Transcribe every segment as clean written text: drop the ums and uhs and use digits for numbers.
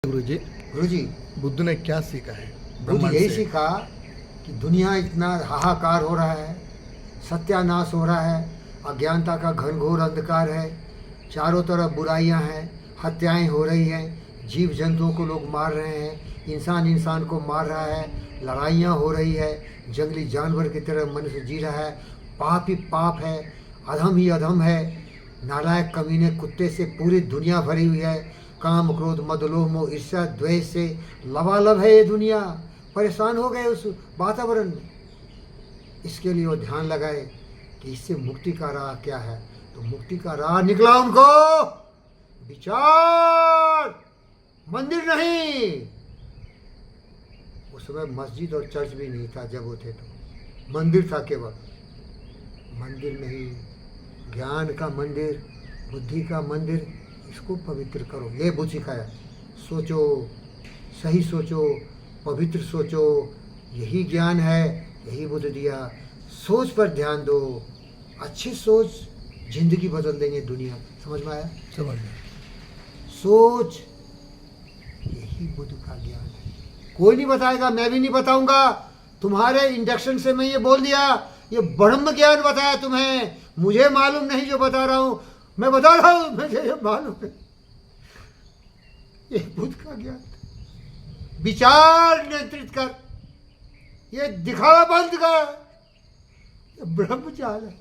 गुरुजी, गुरुजी, बुद्ध ने क्या सीखा है बुद्ध ब्रह्मांड यही से? सीखा कि दुनिया इतना हाहाकार हो रहा है, सत्यानाश हो रहा है, अज्ञानता का घनघोर अंधकार है, चारों तरफ बुराइयां हैं, हत्याएं हो रही हैं, जीव जंतुओं को लोग मार रहे हैं, इंसान इंसान को मार रहा है, लड़ाइयाँ हो रही है, जंगली जानवर की तरह मनुष्य जी रहा है, पाप ही पाप है, अधम ही अधम है, नालायक कमीने कुत्ते से पूरी दुनिया भरी हुई है, काम क्रोध मद लोभ मोह ईर्ष्या द्वेष से लबालब है ये दुनिया। परेशान हो गए उस वातावरण में। इसके लिए वो ध्यान लगाए कि इससे मुक्ति का राह क्या है। तो मुक्ति का राह निकला उनको विचार, मंदिर नहीं। उस समय मस्जिद और चर्च भी नहीं था जब वो थे, तो मंदिर था केवल। मंदिर नहीं, ज्ञान का मंदिर, बुद्धि का मंदिर, इसको पवित्र करो, ये बुद्ध सिखाया। सोचो, सही सोचो, पवित्र सोचो, यही ज्ञान है, यही बुद्ध दिया। सोच पर ध्यान दो, अच्छी सोच जिंदगी बदल देंगे दुनिया। समझ में आया? समझ में। सोच, यही बुद्ध का ज्ञान है। कोई नहीं बताएगा, मैं भी नहीं बताऊंगा। तुम्हारे इंडक्शन से मैं ये बोल दिया, ये ब्रह्म ज्ञान बताया तुम्हें। मुझे मालूम नहीं जो बता रहा हूं, मैं बता रहा हूं, मुझे ये मालूम है। ये बुद्ध का ज्ञान, विचार नियंत्रित कर, ये दिखावा बंद कर, ये ब्रह्मचार है।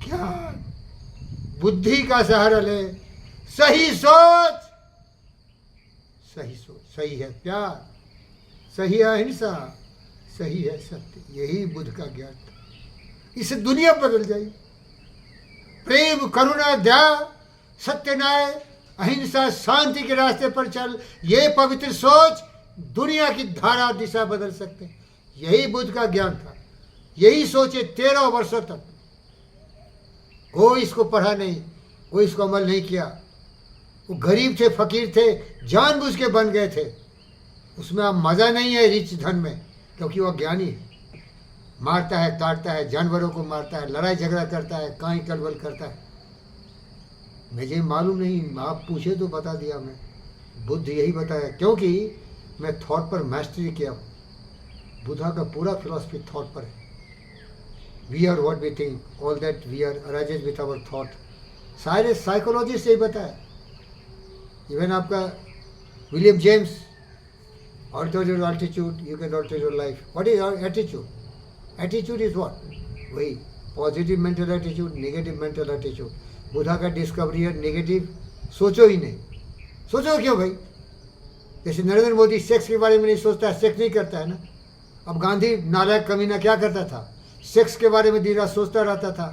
ज्ञान, बुद्धि का सहारा ले, सही सोच, सही सोच, सही है प्यार, सही है अहिंसा, सही है सत्य, यही बुद्ध का ज्ञान था। इससे दुनिया बदल जाएगी। प्रेम, करुणा, दया, सत्य, न्याय, अहिंसा, शांति के रास्ते पर चल, ये पवित्र सोच दुनिया की धारा दिशा बदल सकते हैं। यही बुद्ध का ज्ञान था। यही सोचे 13 वर्षों तक। कोई इसको पढ़ा नहीं, कोई इसको अमल नहीं किया। वो गरीब थे, फकीर थे, जानबूझ के बन गए थे। उसमें अब मज़ा नहीं है रिच धन में, क्योंकि वह ज्ञानी है। मारता है, काटता है, जानवरों को मारता है, लड़ाई झगड़ा करता है, काई कलवल करता है। मुझे मालूम नहीं, आप पूछे तो बता दिया मैं। बुद्ध यही बताया, क्योंकि मैं थॉट पर मास्टरी किया हूँ। बुद्धा का पूरा फिलॉसफी थॉट पर है। We are what we think, all that we are arises with our thought. सारे साइकोलॉजिस्ट यही बताया। इवन आपका William James, alter your attitude you can alter your life. What is your attitude? Attitude is what? वही positive mental attitude, negative mental attitude. Buddha का discovery है negative सोचो ही नहीं। सोचो क्यों भाई? जैसे नरेंद्र मोदी सेक्स के बारे में नहीं सोचता है, सेक्स नहीं करता है ना। अब गांधी नालायक कमीना क्या करता था? सेक्स के बारे में दिन रात सोचता रहता था,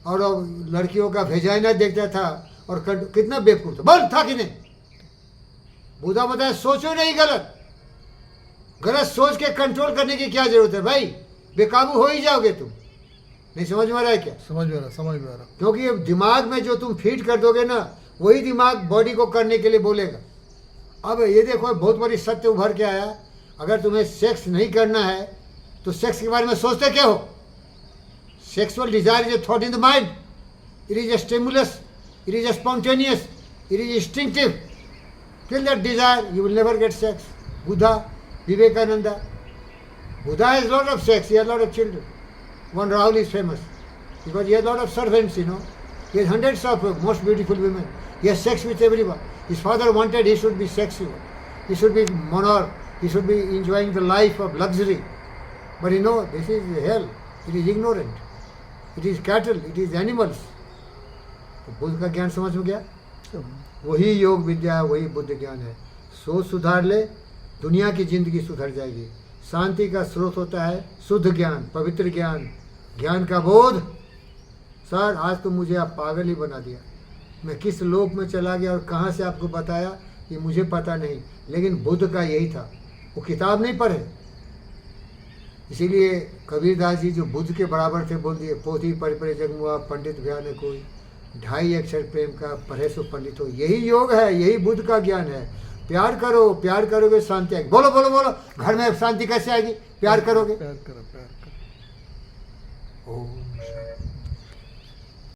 और लड़कियों का भेजाइना देखता था, और कितना बेवकूफ था। बोल था कि नहीं? बुद्धा बताया सोचो नहीं, गलत गलत सोच के कंट्रोल करने की क्या जरूरत है भाई? बेकाबू हो ही जाओगे तुम। नहीं समझ में आ रहा है क्या? समझ में आ रहा, समझ में आ रहा। क्योंकि दिमाग में जो तुम फीड कर दोगे ना, वही दिमाग बॉडी को करने के लिए बोलेगा। अब ये देखो, बहुत बड़ी सत्य उभर के आया। अगर तुम्हें सेक्स नहीं करना है तो सेक्स के बारे में सोचते क्या हो? Sexual desire is a thought in the mind, it is a stimulus, it is a spontaneous, it is instinctive. Kill that desire, you will never get sex. Buddha, Vivekananda, Buddha has a lot of sex, he has a lot of children. One Rahul is famous because he has a lot of servants, you know. He has hundreds of most beautiful women. He has sex with everyone. His father wanted he should be sexual. He should be monarch. He should be enjoying the life of luxury. But you know, this is hell. It is ignorant. It is cattle. It is animals. तो बुद्ध का ज्ञान समझ में गया? वही योग विद्या, वही बुद्ध ज्ञान है। सोच सुधार ले, दुनिया की जिंदगी सुधर जाएगी। शांति का स्रोत होता है शुद्ध ज्ञान, पवित्र ज्ञान, ज्ञान का बोध। सर आज तो मुझे आप पागल ही बना दिया। मैं किस लोक में चला गया और कहाँ से आपको बताया ये मुझे पता नहीं, लेकिन बुद्ध का यही था। वो किताब नहीं पढ़े, इसीलिए कबीरदास जी जो बुद्ध के बराबर थे बोल दिए, पोथी पढ़ पढ़े जगमुआ पंडित भया न कोई, 2.5 अक्षर प्रेम का पढ़े सो पंडित हो। यही योग है, यही बुद्ध का ज्ञान है। प्यार करो, प्यार करोगे शांति आएगी। बोलो बोलो बोलो, घर में शांति कैसे आएगी? प्यार करोगे। प्यार करो, प्यार करो। ओम